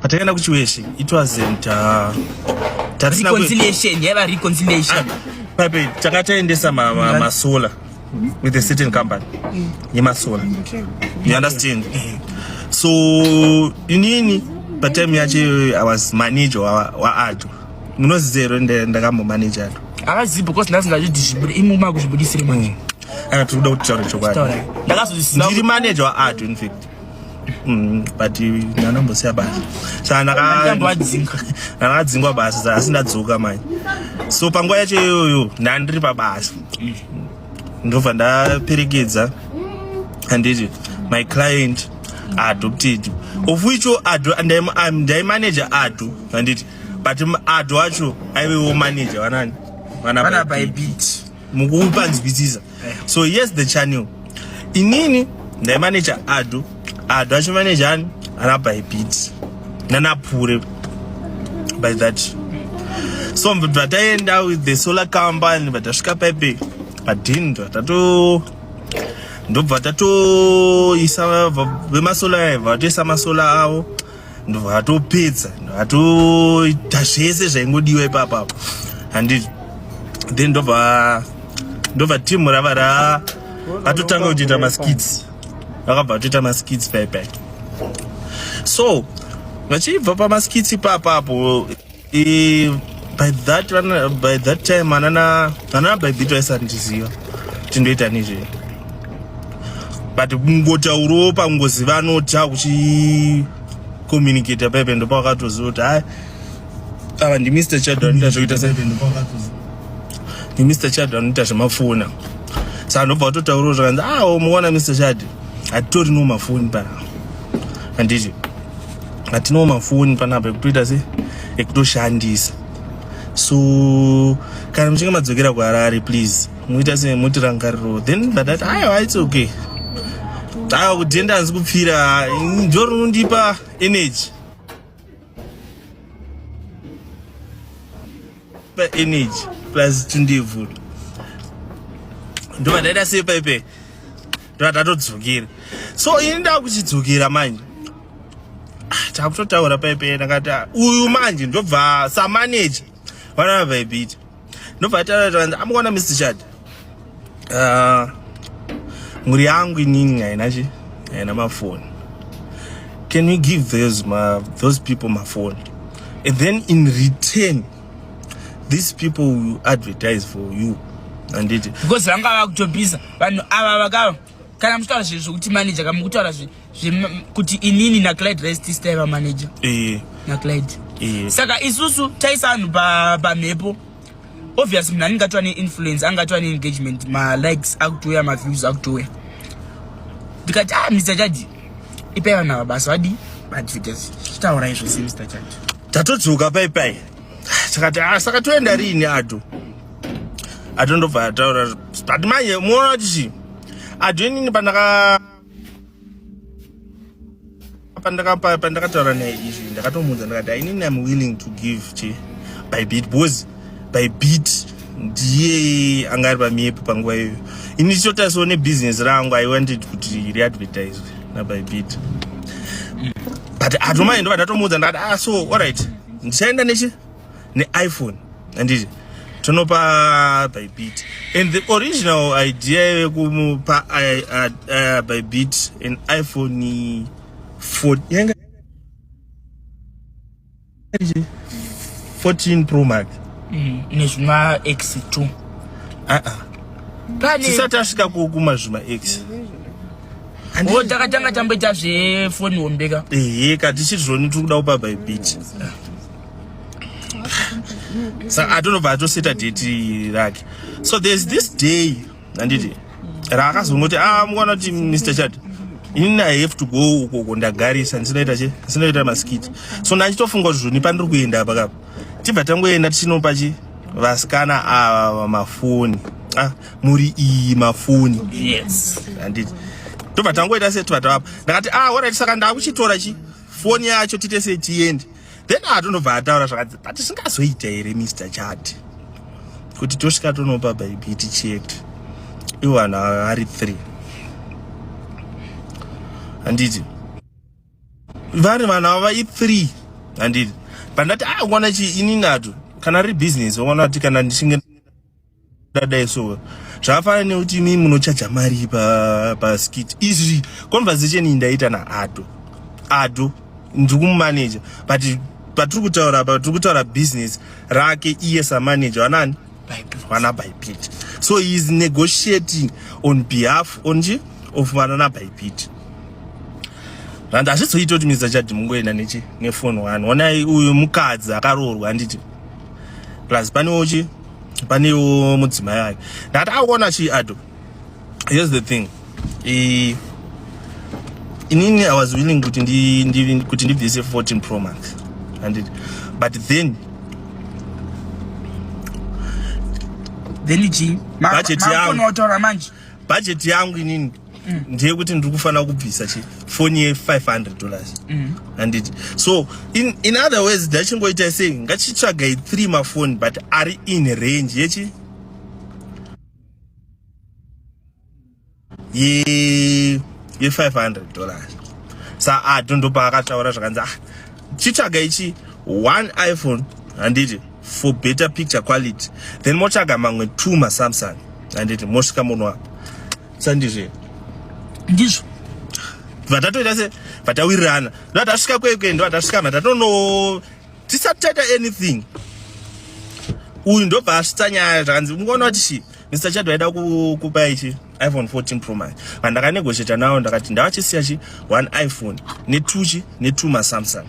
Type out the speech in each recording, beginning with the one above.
patakaenda kuchiweshi it wasn't reconciliation yava reconciliation pape takataendesa masola with a certain company yemasola, you understand? So inini patime yacho I was manager waAddo. Munozero ndakambomanage Addo akazivi because ndasingazvidhibudi imuma kuzvibudisire manje akatoda kuti taure chokwadi ndiri manager waAddo in fact but nanambosiya basa saka ndakadzingwa basa saka asindadzoka manje. So panguva yacho iyoyo ndandiri pabasa ndobva ndaperekedza handiti my client adopted of which Addo ndaimanager Addo handiti but Addo wacho aivewo manager vanani vana Bybit mukupanzwisisa. So yes the channel inini ndaimanager Addo achimanager ani ana Bybit nanapure by that. So bataenda with the solar company batasvika paipe padhini ndobva tatoisa vemasola vatoisa masola avo ndobva vatopedza vatoita zvese zvaingodiwa ipapapo handiti. Then ndobva timu rava vatotanga kutoita maskits, vakabva vatoita maskits paipai. So vachibva pamaskits ipapapo by that time vanana Bybit vaisandiziva tindoita nezve but kungotaurawo pangoziva nota kuchicommunicata paipe ndopa wakatoziva kuti hai ava ndiMr Chad anoita zvokuita ndiMr Chad anoita zvemafona. Saka ndobva watotaurawo zvakanzi muona Mr Chad hatitorino mafoni panapa handiti hatino mafoni panapa ekutoita se ekutoshandisa. So kana muchinge madzokera kuHarare please muita semotirangariro then badati it's okay kuti ndanzi kupfira njoro nondipa energy plus tundevhura ndobva ndaita sei paipe ndobva tatodzokera. So ini ndakuchidzokera manje takutotaura paipe ndakati uyu manje ndobva samanager vana Bybit ndobva taura amukona Mr Chad mhuri yangu inini haina mafoni, can we give those people my phone and then in return these people will advertise for you handiti because vanga vakutopisa vanhu ava vakava kana muchitaura zvinhu zvokuti manager kama mukutaura kuti inini naClyde rest staiva manager naClyde. Saka isusu taisa vanhu pamhepo obviously munhu anengatova neinfluence angatova neengagement malikes akutouya maviews akutouya ndikati Mr Chad ipai vanhu ava basa vadi advertise chitaura izvo se Mr Chad tatodzoka paipai takati saka toenda rini Addo ndobva ataura but manje muona kuti Addo inini pandakataura naye izvi ndakatomudza ndakati inini I'm willing to give Bybit because Bybit ndiye anga ari pamiepo panguva iyoyo. Ini ndichotaisawo nebusiness rangu I wanted kuti riadvertise naBybit but Addo manje ndobva ndatomudza ndakati so alright ndichaenda neiPhone handiti tonopa Bybit and the original idea yekumupa Bybit an iPhone 14 Pro Max nezvima X2 tisati tasvika kumazvima X takatanga tamboita zvefoni hombeka kati chizvoni tiri kuda kupa Bybit saka atonobva atoseta date rake. So there's this day handiti raakazongoti mukona kuti Mr Chad inini I have to go uko ndagarisa ndisinoita maskiti. So ndachitofunga kuti zvoni pandiri kuenda apa tibva tangoenda tichinopa vasikana ava mafoni muri iyi mafoni handiti tobva tangoita setobva tavapa ndakati alright saka ndakuchitora foni yacho tiite sei tiende. Then atonobva ataura zvakati but tisingazoita here Mr Chad kuti tosvika tonopa Bybit checked ivo vanhu ari 3 handiti vari vanhu ava i3 handiti pandati uona chi inini atu kana ri business uona kuti kana ndichinge dai so zvakafanana nekuti imi munochaja mari paskit izvi conversation iyi ndaita naado ndikumumaneja but patiri kutaura business rake iye samanager wanani wana Bybit. So he is negotiating on behalf of Vanana Bybit. And that's what he told me that mungoenda nefone one. When I mukadzi akarorwa handiti. Plus pane mudzimai yake. That I wanna see ado. Here's the thing. Inini I was willing kuti ndibvise 14 Pro Max. But then budget yangu inini ndiye kuti ndiri kufanira kubvisa foni ye$500 handiti. So in other words ndachingoita sei ngachitsvagai 3 mafoni but ari in range ye$500. Sa ndopa akataura zvakanzi chitsvaga ichi one iPhone handiti for better picture quality, then mochaga mamwe 2 maSamsung handiti mosvika munwa sandizve ndizvo vatatoita se vatawirirana ndovatasvika kwekendo vatasvika matatono tisati taita anything. Uyu ndobva asvitsa nyaya zvakanzi mungoona kuti Mr. Chad waida kupa ichi iPhone 14 Pro Max vandakanegoshieta nawo ndakati ndavachisiya one iPhone ne2 maSamsung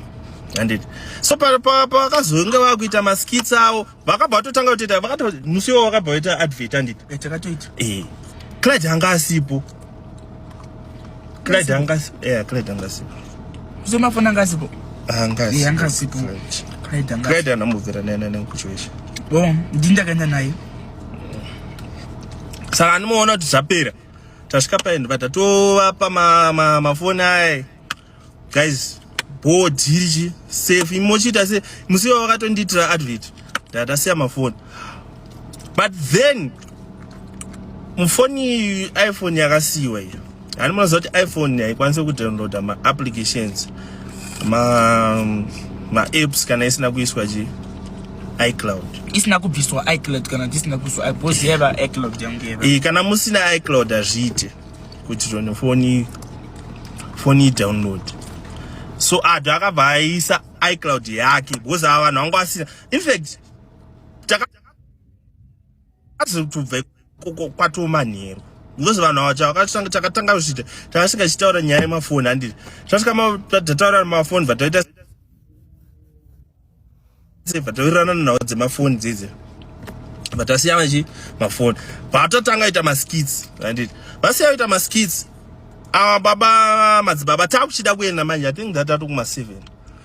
handiti. So pakazonge vakuita maskits avo vakabva vatotanga kutoita vakati musiwo vakabva vaita advert handiti Clyde hanga asipo Clyde hanga asipo semafoni anga asipo hanga asipo Clyde anamubvira nekuchwesha ndindakaenda naye. Saka anomuona kuti zvapera tasvika paenda vatatova mafoni aya guys bodhirichi safe imochita se musiwo vakatondiitira advert ndatasiya mafoni. But then mufoni iPhone yakasiyiwa iyo hani munoziva kuti iPhone haikwanisi kudownloada ma-applications ma-apps kana isina kuiswa iCloud. Isina kubviswa iCloud kana tisina kuiswa iPhone yeva iCloud yangu kana musina iCloud azviite kuti tone foni download. So ado akabva aisa iCloud yake because vanhu vangu vasina. In fact takazotubva kwatomanheru because vanhu ava takatanga kusvita takasvika chitaura nyaya yemafoni handiti tasvika tataura mafoni vataita vatawirirana nawo dzemafoni dzidzi vatasiya mafoni vatotanga ita maskits handiti vasiya kuita maskits ava madzibaba takuchida kuenda manje I think that kuma7.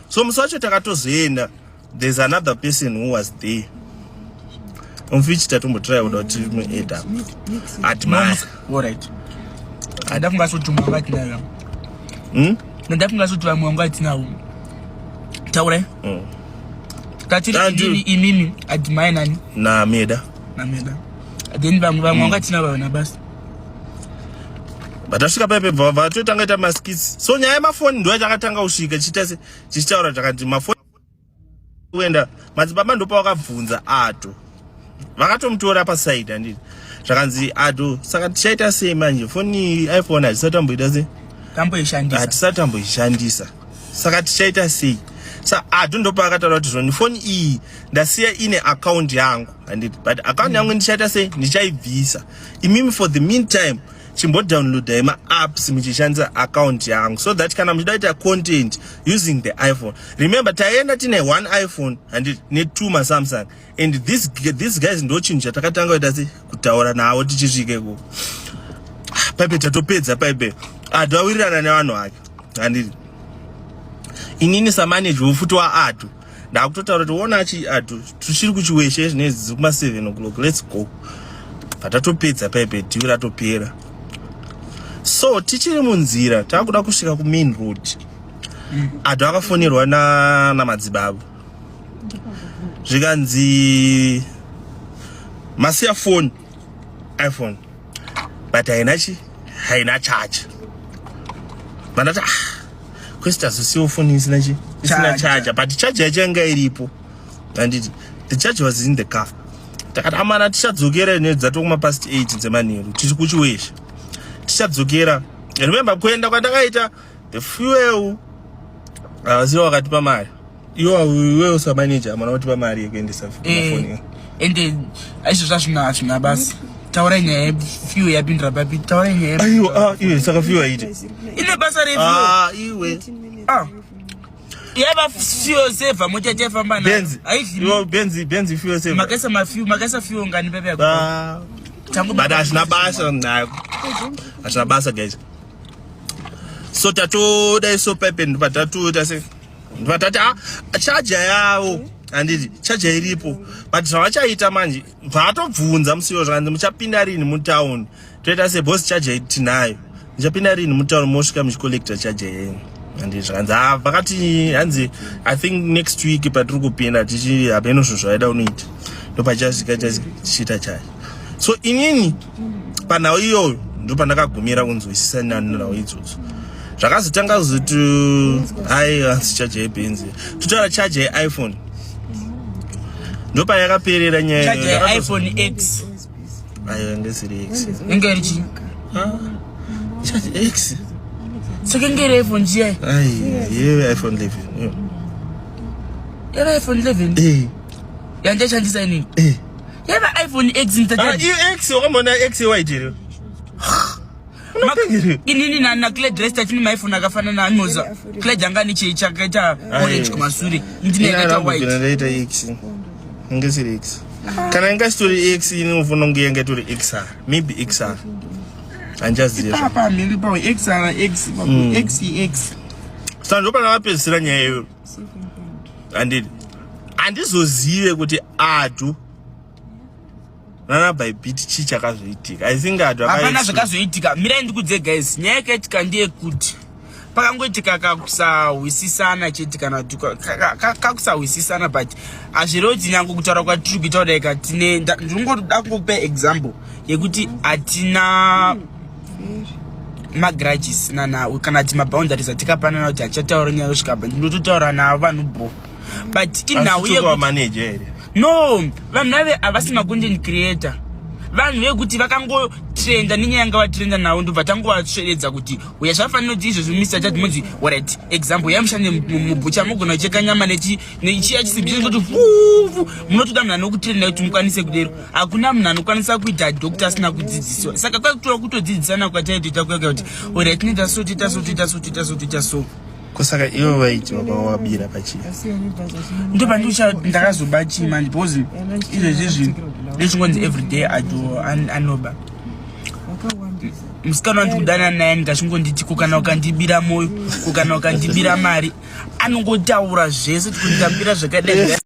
So musi wacho takatozoenda there's another person who was there umfichi tatombotry kuda kuti mueda atmaya alright adafunga kuti mwangu atinayo ndafunga kuti mwangu atinayo taure katiri inini admire nani na meda then vamwe atinayo na basi vatasvika paipe vatotanga ita maskits. So nyaya yemafoni ndo yachakatanga kusvika chichitaura chakati mafoni kuenda madzibaba ndopa vakabvunza ato vakatomutora pasaidi handiti zvakanzi ato saka tichaita sei manje foni iPhone hatisatamboita se hatisatamboishandisa saka tichaita sei. Sa ato ndopa akataura kuti zvoni foni iyi ndasiya ine account yangu handiti but account yangu ndichaita sei ndichaibvisa imimi for the meantime chimbodownloada ma-apps muchishandisa account yangu so that kana muchida kuita content using the iPhone. Remember taienda tine one iPhone and ne2 maSamsung and these guys ndo chinhu chatakatanga kuita se kutaura nawo tichisvike ku paipe tatopedza paipe ado awirirana nevanhu vake handiti inini samanager wofuti waado ndakutotaura kuti ona ado tichiri kuchiweshe zvinezvi kuma7 o'clock let's go patatopedza paipe dhivi ratopera. So tichiri munzira takuda kusvika kumain road ado akafonirwa namadzibaba zvikanzi masiya phone iPhone but haina charge vandati kwesti azosiwo foni isina isina charger, but charger yanga iripo. And the charger was in the car. Takati amana tichadzokera nedzato kuma past 8 dzemanheru tichi kuchiwesha. Tichadzokera. Remember kuenda kwandakaita the fuel zero wakatipa mari. Iwe usa manager amana utipa mari yekuendesa phone. Ende aisho zvazvina basi. Taura nyaya fuel yapindira papi. Taura nyaya. Aiwa iwe saka fuel aite. Ine basa refuel. Iwe. Yaba fuel saver mocha famba na. Benzi fuel saver. Makasa fuel ngani pepe yako. Bada ashina basa nayo. Ashina basa guys. So tato da so pepe ndipatatu tase. Ndipatata charger yawo. Anditi charger iripo. But zvachaita manje vatobvunza musiwo zvandi muchapinda rini mu town. Toita se boss charger tinayo. Muchapinda rini mu town mosvika muchicollector charger yenyu. And zvanza vakati hanzi I think next week patiri kupinda tichi hapeno zvinhu zvaida unoita. Ndopachasvika tichita charge. So inini panhau iyoyo ndo pandakagumira kunzwisisa nawo idzodzo. Zvakazotanga kuzoti hai charger yebenzi. Totora charger yeIphone. Ndo payakaperera nyaya charger yeIphone X. Ayo ngesiri X. Engerichi. Charger X. Saka ngere iPhone GI. Ye iPhone 11. Yaba iPhone 11. Yanje chandisa nini? Yaba iPhone X ntaje. X omona X wajiro. Inini na Clyde Dresta chini iPhone akafana na Anoza. Clyde angani chakaita orange kumasuri. Ndine yakata white. Ndinaita X. Ngesiri X. Kana nga story X inofuno ngiyenge turi XR. Maybe XR. And just there. Papa mili pa XR X XEX. So ndo pana wapesira nyaya yo. Andizozive kuti adu nana by bit chichakazoitika. I think adu hapana zvakazoitika. Mira ndikudze guys, nyaya yakaitika ndiye kuti pakangoitika kakusawisisana chete kana kakusawisisana but azviroti nyango kutaura kwatiri kuita kudai katine ndingoda kungokupa example yekuti atina magrudges kana ati maboundaries atikapanana kuti achataura nyaya yosvikapa ndinototaura navo vanhu bro but inhau manager no vanhu nave havasina content creator vanhu vekuti vakangotrenda nenyaya yanga vatrenda nawo ndobva tangovasveredza kuti uya zvafanira kuti izvozvo mr chati munzi alright example yamushande mubucha mugona kucheka nyama nechiya chisibhicho kuti fufu munotoda munhu anokutrenda kuti mukwanise kudero hakuna munhu anokwanisa kuita doctor asina kudzidziswa saka kwakutora kutodzidzisana kwataitoita kwega kuti alright tinoita so toita so kusaka ivo vaiti vakawabira pachii ndopa ndakazoba chii manje because izvezvizvi ndechingonzi everyday ado anoba musikana wandikudana naye ndikachingonditi kukana ukandibira moyo kukana ukandibira mari anongotaura zvese kuti ndikambira zvakadai